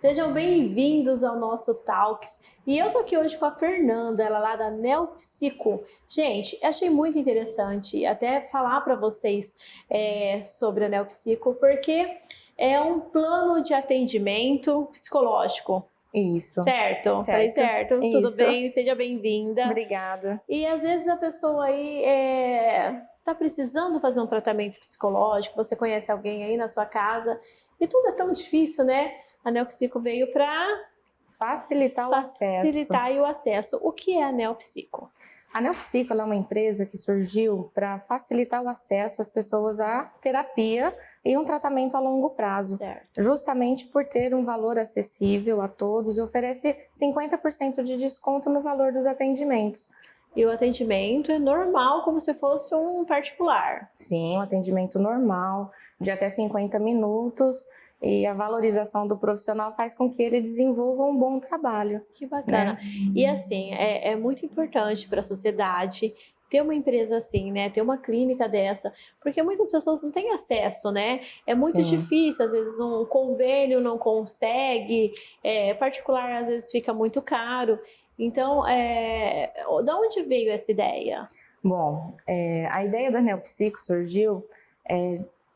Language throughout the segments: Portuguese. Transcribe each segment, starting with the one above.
Sejam bem-vindos ao nosso Talks. E eu tô aqui hoje com a Fernanda, ela lá da Neopsico. Gente, achei muito interessante até falar para vocês sobre a Neopsico, porque é um plano de atendimento psicológico. Isso, Certo? Falei certo, certo? Tudo isso. bem? Seja bem-vinda. Obrigada. E às vezes a pessoa aí tá precisando fazer um tratamento psicológico, você conhece alguém aí na sua casa, e tudo é tão difícil, né? A Neopsico veio para Facilitar o acesso. facilitar aí o acesso. O que é a Neopsico? A Neopsico ela é uma empresa que surgiu para facilitar o acesso às pessoas à terapia e um tratamento a longo prazo, Certo. justamente por ter um valor acessível a todos e oferece 50% de desconto no valor dos atendimentos. E o atendimento é normal, como se fosse um particular. Sim, um atendimento normal, de até 50 minutos, e a valorização do profissional faz com que ele desenvolva um bom trabalho, Que bacana. né? E assim, é muito importante para a sociedade ter uma empresa assim, né? Ter uma clínica dessa, porque muitas pessoas não têm acesso, né? É muito Sim. difícil, às vezes um convênio não consegue, particular às vezes fica muito caro. Então, da onde veio essa ideia? Bom, a ideia da Neopsico surgiu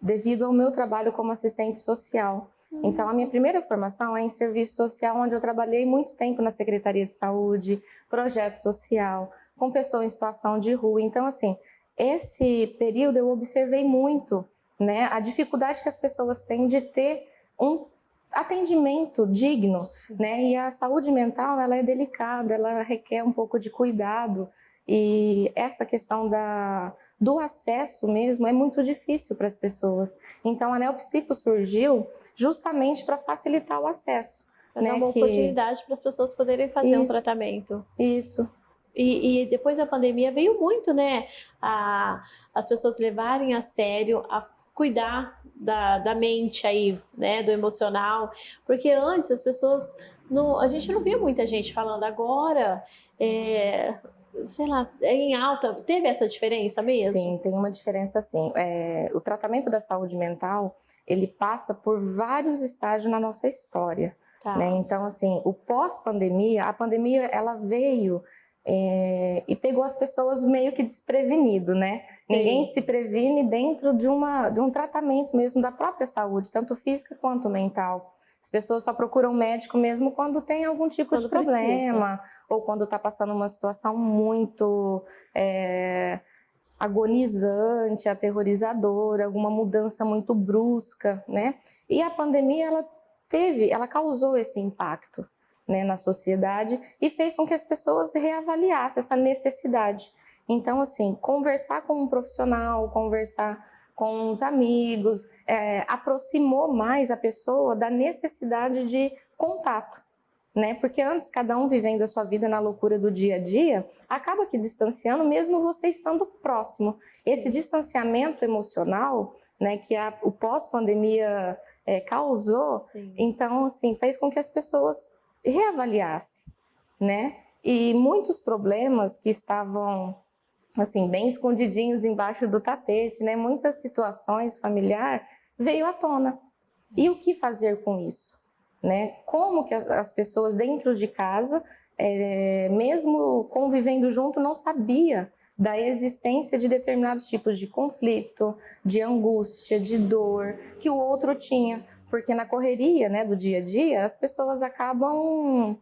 devido ao meu trabalho como assistente social. Então, a minha primeira formação é em serviço social, onde eu trabalhei muito tempo na Secretaria de Saúde, projeto social, com pessoas em situação de rua. Então, assim, esse período eu observei muito, né, a dificuldade que as pessoas têm de ter um atendimento digno, né? E a saúde mental, ela é delicada, ela requer um pouco de cuidado. E essa questão do acesso mesmo é muito difícil para as pessoas. Então, a Neopsico surgiu justamente para facilitar o acesso. Para dar Né? uma oportunidade para as pessoas poderem fazer um Isso, tratamento. isso. E depois da pandemia veio muito, né? As pessoas levarem a sério, a cuidar da mente aí, né? Do emocional. Porque antes as pessoas. Não, a gente não via muita gente falando agora. Sei lá, é em alta. Teve essa diferença mesmo? Sim, tem uma diferença sim. O tratamento da saúde mental, ele passa por vários estágios na nossa história. Tá. Né? Então, assim, o pós-pandemia, a pandemia ela veio e pegou as pessoas meio que desprevenido, né? Sim. Ninguém se previne dentro de um tratamento mesmo da própria saúde, tanto física quanto mental. As pessoas só procuram médico mesmo quando tem algum tipo de problema ou quando está passando uma situação muito agonizante, aterrorizadora, alguma mudança muito brusca, né? E a pandemia ela causou esse impacto, né, na sociedade e fez com que as pessoas reavaliassem essa necessidade. Então, assim, conversar com um profissional, conversar com os amigos, aproximou mais a pessoa da necessidade de contato. Né? Porque antes, cada um vivendo a sua vida na loucura do dia a dia, acaba que distanciando, mesmo você estando próximo. Esse distanciamento emocional, né, que o pós-pandemia causou, Sim. então, assim, fez com que as pessoas reavaliassem, né? E muitos problemas que estavam, assim, bem escondidinhos embaixo do tapete, né? Muitas situações familiares veio à tona. E o que fazer com isso? Né? Como que as pessoas dentro de casa, mesmo convivendo junto, não sabia da existência de determinados tipos de conflito, de angústia, de dor que o outro tinha, porque na correria, né, do dia a dia, as pessoas acabam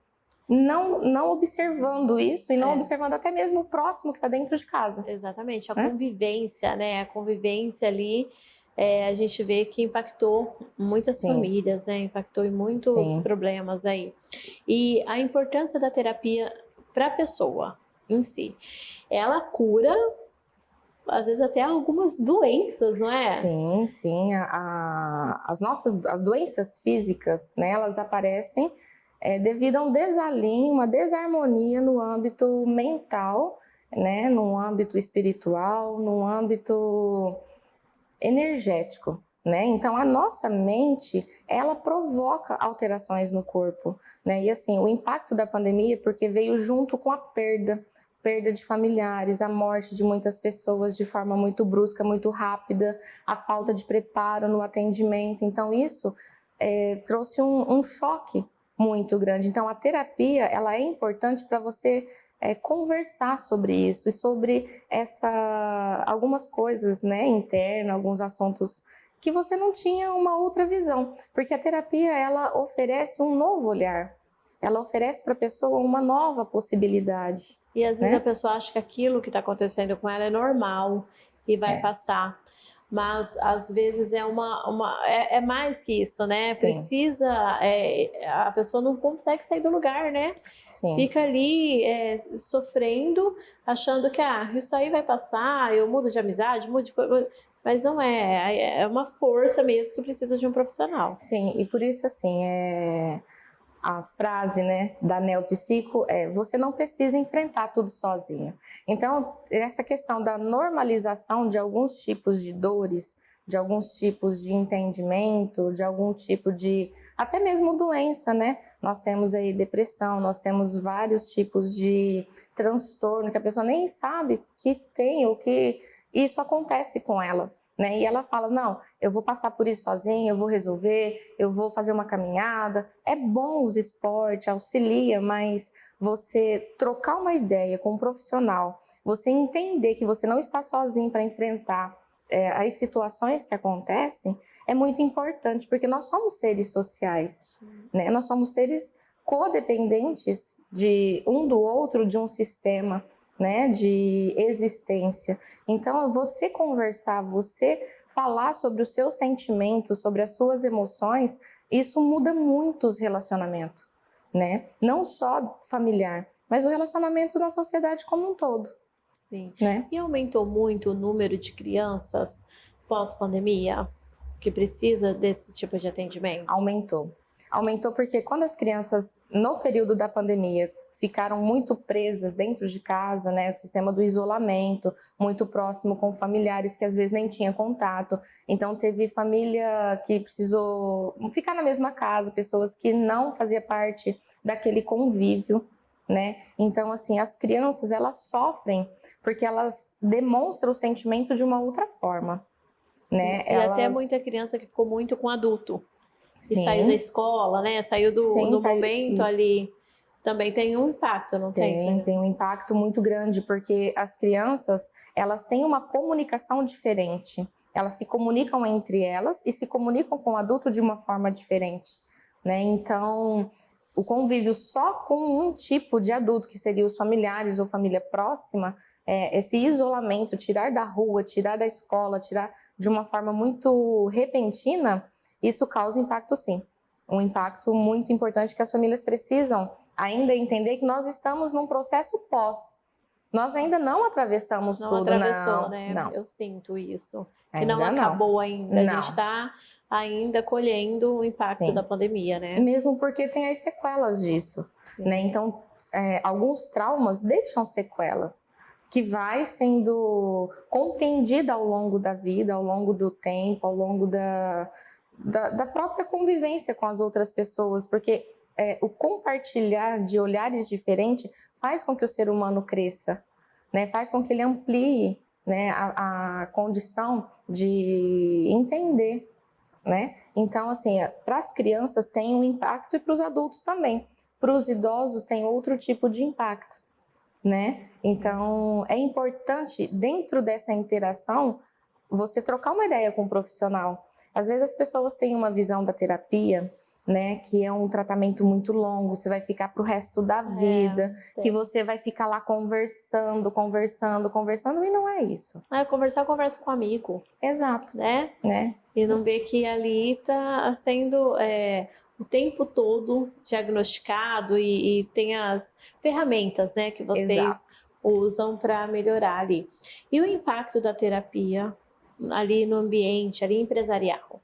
não observando isso e não observando até mesmo o próximo que está dentro de casa. Exatamente, a Né? convivência, né? A convivência ali, a gente vê que impactou muitas Sim. famílias, né? Impactou em muitos Sim. problemas aí. E a importância da terapia para a pessoa em si. Ela cura, às vezes, até algumas doenças, não é? Sim, sim. As doenças físicas, né, elas aparecem devido a um desalinho, uma desarmonia no âmbito mental, né, no âmbito espiritual, no âmbito energético. Né? Então, a nossa mente, ela provoca alterações no corpo. Né? E assim, o impacto da pandemia, porque veio junto com a perda de familiares, a morte de muitas pessoas de forma muito brusca, muito rápida, a falta de preparo no atendimento. Então, isso trouxe um choque, muito grande. Então, a terapia, ela é importante para você conversar sobre isso e sobre algumas coisas, né, internas, alguns assuntos que você não tinha uma outra visão, porque a terapia, ela oferece um novo olhar, ela oferece para a pessoa uma nova possibilidade. E às vezes a Né? pessoa acha que aquilo que está acontecendo com ela é normal e vai passar. Mas às vezes é mais que isso, né? Sim. Precisa, a pessoa não consegue sair do lugar, né? Sim. Fica ali sofrendo, achando que isso aí vai passar, eu mudo de amizade, mudo de coisa. Mas não é uma força mesmo que precisa de um profissional. Sim, e por isso assim, a frase, né, da neopsico você não precisa enfrentar tudo sozinho. Então, essa questão da normalização de alguns tipos de dores, de alguns tipos de entendimento, de algum tipo de, até mesmo doença, né? Nós temos aí depressão, nós temos vários tipos de transtorno que a pessoa nem sabe que tem ou que isso acontece com ela. Né? E ela fala, não, eu vou passar por isso sozinha, eu vou resolver, eu vou fazer uma caminhada. É bom os esportes, auxilia, mas você trocar uma ideia com um profissional, você entender que você não está sozinho para enfrentar as situações que acontecem, é muito importante, porque nós somos seres sociais, né? Nós somos seres codependentes de um do outro, de um sistema, né, de existência. Então, você conversar, você falar sobre os seus sentimentos, sobre as suas emoções, isso muda muito os relacionamentos, né? Não só familiar, mas o relacionamento na sociedade como um todo. Sim. Né? E aumentou muito o número de crianças pós-pandemia que precisa desse tipo de atendimento? Aumentou. Aumentou porque quando as crianças, no período da pandemia, ficaram muito presas dentro de casa, né, o sistema do isolamento, muito próximo com familiares que às vezes nem tinha contato. Então teve família que precisou ficar na mesma casa, pessoas que não faziam parte daquele convívio, né? Então assim, as crianças elas sofrem porque elas demonstram o sentimento de uma outra forma, né? E até muita criança que ficou muito com adulto. E Sim. saiu da escola, né? Saiu do momento isso. Ali. Também tem um impacto, não tem? Tem um impacto muito grande, porque as crianças, elas têm uma comunicação diferente. Elas se comunicam entre elas e se comunicam com o adulto de uma forma diferente, né? Então, o convívio só com um tipo de adulto, que seria os familiares ou família próxima, esse isolamento, tirar da rua, tirar da escola, tirar de uma forma muito repentina, isso causa impacto sim. Um impacto muito importante que as famílias precisam ainda entender que nós estamos num processo pós. Nós ainda não atravessamos não tudo, atravessou, não, né? não. Eu sinto isso. Ainda e não acabou ainda. Não. A gente está ainda colhendo o impacto Sim. da pandemia, né? Mesmo porque tem as sequelas disso, né? Então, alguns traumas deixam sequelas que vai sendo compreendida ao longo da vida, ao longo do tempo, ao longo da própria convivência com as outras pessoas, porque o compartilhar de olhares diferentes faz com que o ser humano cresça, né? Faz com que ele amplie, né, a condição de entender, né? Então, assim, para as crianças tem um impacto e para os adultos também. Para os idosos tem outro tipo de impacto, né? Então, é importante, dentro dessa interação, você trocar uma ideia com um profissional. Às vezes as pessoas têm uma visão da terapia, né, que é um tratamento muito longo, você vai ficar para o resto da vida, que você vai ficar lá conversando, e não é isso. Conversar, conversa com um amigo. Exato. Né? E não ver que ali está sendo o tempo todo diagnosticado e tem as ferramentas, né, que vocês usam para melhorar ali. E o impacto da terapia ali no ambiente, ali empresarial?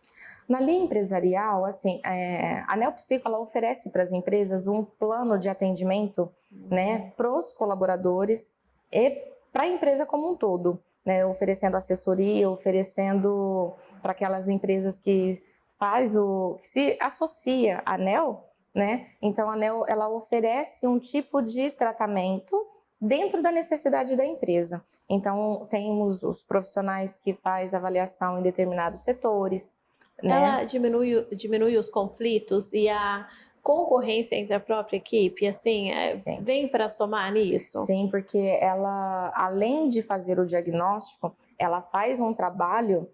Na linha empresarial, assim, a Neopsico ela oferece para as empresas um plano de atendimento, né, para os colaboradores e para a empresa como um todo, né, oferecendo assessoria, oferecendo para aquelas empresas que que se associa à NEO, né? Então a NEO ela oferece um tipo de tratamento dentro da necessidade da empresa. Então temos os profissionais que faz avaliação em determinados setores. Ela diminui os conflitos e a concorrência entre a própria equipe, assim, Sim. vem para somar nisso? Sim, porque ela, além de fazer o diagnóstico, ela faz um trabalho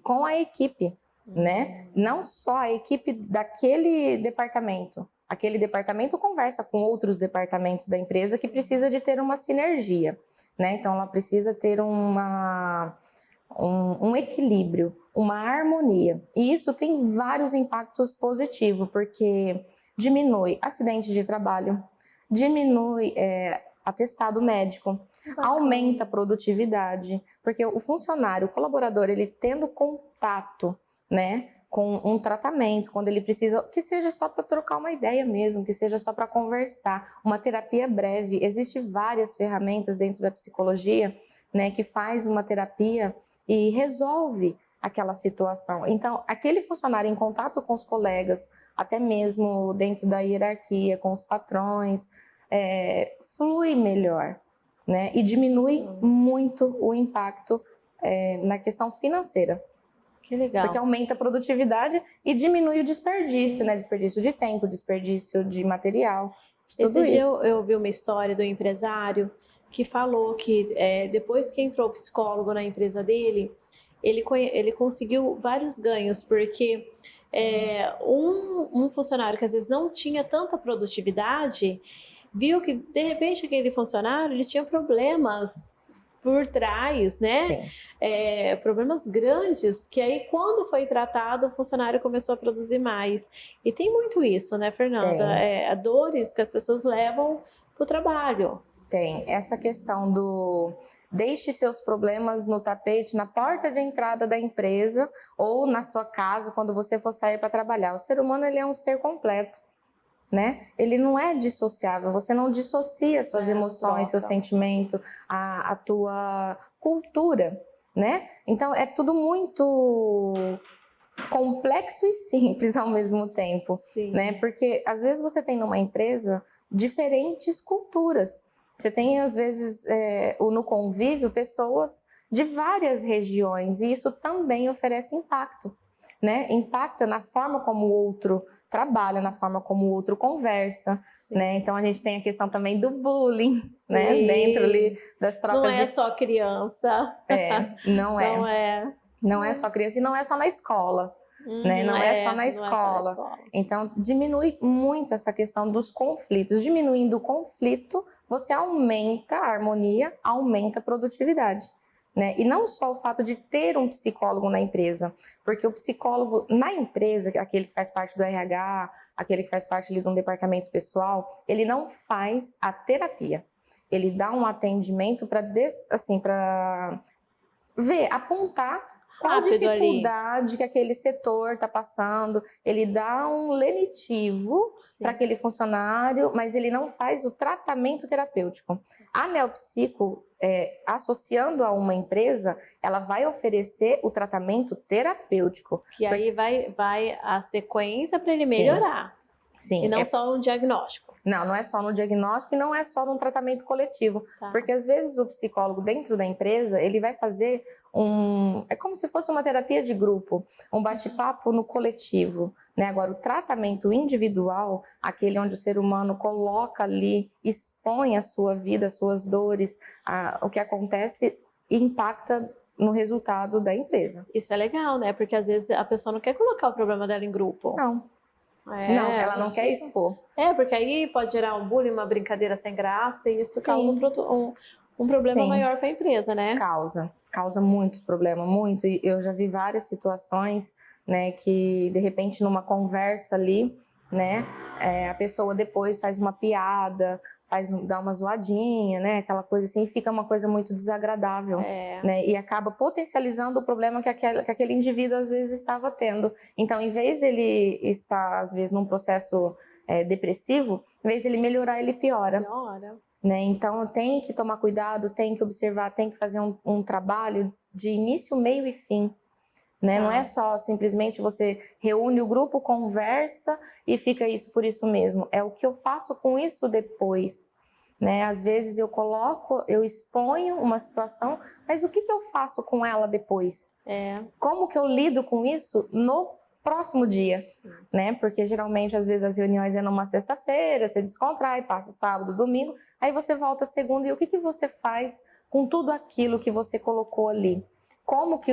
com a equipe, né? Não só a equipe daquele departamento. Aquele departamento conversa com outros departamentos da empresa que precisa de ter uma sinergia, né? Então, ela precisa ter um equilíbrio, uma harmonia. E isso tem vários impactos positivos, porque diminui acidente de trabalho, diminui atestado médico, aumenta a produtividade, porque o funcionário, o colaborador, ele tendo contato, né, com um tratamento, quando ele precisa, que seja só para trocar uma ideia mesmo, que seja só para conversar, uma terapia breve. Existem várias ferramentas dentro da psicologia, né, que faz uma terapia e resolve aquela situação. Então, aquele funcionário em contato com os colegas, até mesmo dentro da hierarquia, com os patrões, flui melhor, né? E diminui muito o impacto na questão financeira. Que legal. Porque aumenta a produtividade e diminui o desperdício, né? Desperdício de tempo, desperdício de material, de tudo Esse dia isso. eu ouvi uma história do empresário que falou que depois que entrou o psicólogo na empresa dele, ele conseguiu vários ganhos, porque um funcionário que às vezes não tinha tanta produtividade, viu que de repente aquele funcionário ele tinha problemas por trás, né? Sim. Problemas grandes, que aí quando foi tratado, o funcionário começou a produzir mais. E tem muito isso, né, Fernanda? Dores que as pessoas levam para o trabalho. Tem. Essa questão do deixe seus problemas no tapete, na porta de entrada da empresa ou na sua casa, quando você for sair para trabalhar. O ser humano, ele é um ser completo, né? Ele não é dissociável, você não dissocia suas emoções, seu sentimento, a tua cultura, né? Então, é tudo muito complexo e simples ao mesmo tempo, né? Porque às vezes você tem numa empresa diferentes culturas. Você tem, às vezes, no convívio, pessoas de várias regiões, e isso também oferece impacto, né? Impacta na forma como o outro trabalha, na forma como o outro conversa, né? Então, a gente tem a questão também do bullying, né? Dentro ali das trocas Não é só criança. Não é. Não é só criança e não é só na escola. Né? Não é só na escola. Então, diminui muito essa questão dos conflitos. Diminuindo o conflito, você aumenta a harmonia, aumenta a produtividade. Né? E não só o fato de ter um psicólogo na empresa, porque o psicólogo na empresa, aquele que faz parte do RH, aquele que faz parte ali de um departamento pessoal, ele não faz a terapia. Ele dá um atendimento para ver, apontar qual a dificuldade que aquele setor está passando. Ele dá um lenitivo para aquele funcionário, mas ele não faz o tratamento terapêutico. A Neopsico, associando a uma empresa, ela vai oferecer o tratamento terapêutico. Que aí vai a sequência para ele melhorar. Sim. E não só um diagnóstico. Não é só no diagnóstico e não é só no tratamento coletivo. Porque às vezes o psicólogo dentro da empresa, ele vai fazer é como se fosse uma terapia de grupo, um bate-papo no coletivo, né? Agora, o tratamento individual, aquele onde o ser humano coloca ali, expõe a sua vida, as suas dores, o que acontece impacta no resultado da empresa. Isso é legal, né? Porque às vezes a pessoa não quer colocar o problema dela em grupo. Não, ela não quer expor. Porque aí pode gerar um bullying, uma brincadeira sem graça, e isso causa um problema maior para a empresa, né? Causa muitos problemas, muito. E eu já vi várias situações, né, que de repente numa conversa ali, né, a pessoa depois faz uma piada, dá uma zoadinha, né, aquela coisa assim, fica uma coisa muito desagradável, né, e acaba potencializando o problema que aquele indivíduo às vezes estava tendo. Então, em vez dele estar às vezes num processo depressivo, em vez dele melhorar, ele piora. Né? Então, tem que tomar cuidado, tem que observar, tem que fazer um trabalho de início, meio e fim. Né? Não é só simplesmente você reúne o grupo, conversa e fica isso por isso mesmo. É o que eu faço com isso depois. Né? Às vezes eu exponho uma situação, mas o que eu faço com ela depois? Como que eu lido com isso no próximo dia, né? Porque geralmente, às vezes, as reuniões é numa sexta-feira, você descontrai, passa sábado, domingo, aí você volta segunda, e o que que você faz com tudo aquilo que você colocou ali? Como que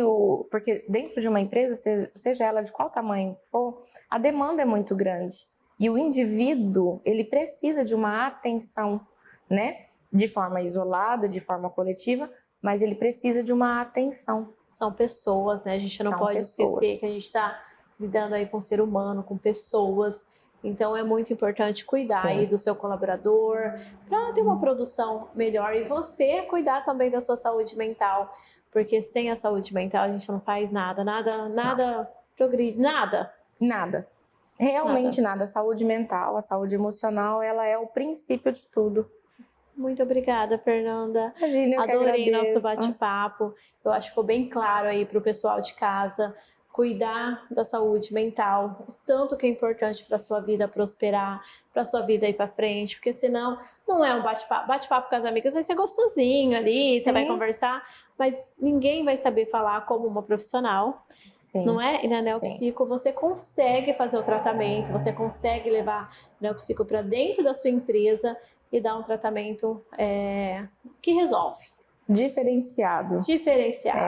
porque dentro de uma empresa, seja ela de qual tamanho for, a demanda é muito grande. E o indivíduo, ele precisa de uma atenção, né? De forma isolada, de forma coletiva, mas ele precisa de uma atenção. São pessoas, né? A gente não pode esquecer que a gente está lidando aí com o ser humano, com pessoas. Então é muito importante cuidar aí do seu colaborador para ter uma produção melhor e você cuidar também da sua saúde mental, porque sem a saúde mental a gente não faz nada progride, nada. Nada. Realmente nada. A saúde mental, a saúde emocional, ela é o princípio de tudo. Muito obrigada, Fernanda. Imagina, eu adorei nosso bate-papo. Eu acho que ficou bem claro aí para o pessoal de casa cuidar da saúde mental, o tanto que é importante para a sua vida prosperar, para a sua vida ir para frente, porque senão não é um bate-papo. Bate-papo com as amigas vai ser gostosinho ali, você vai conversar, mas ninguém vai saber falar como uma profissional, não é? E na Neopsico você consegue fazer o tratamento, você consegue levar a Neopsico para dentro da sua empresa e dar um tratamento que resolve. Diferenciado.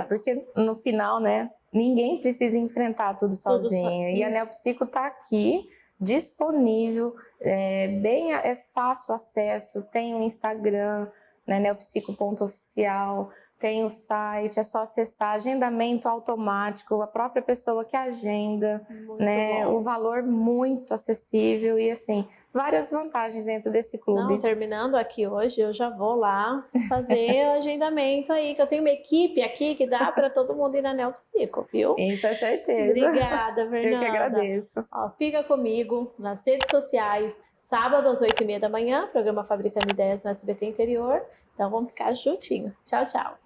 Porque no final, né, ninguém precisa enfrentar tudo sozinho. E a Neopsico está aqui, disponível, é fácil acesso, tem o Instagram, né, neopsico.oficial, tem o site, é só acessar, agendamento automático, a própria pessoa que agenda, né, o valor muito acessível e assim, várias vantagens dentro desse clube. Não, terminando aqui hoje, eu já vou lá fazer o agendamento aí, que eu tenho uma equipe aqui que dá para todo mundo ir na Neopsico, viu? Isso é certeza. Obrigada, Fernanda. Eu que agradeço. Ó, fica comigo nas redes sociais, sábado às 8h30 da manhã, programa Fabricando Ideias no SBT Interior. Então vamos ficar juntinho. Tchau, tchau.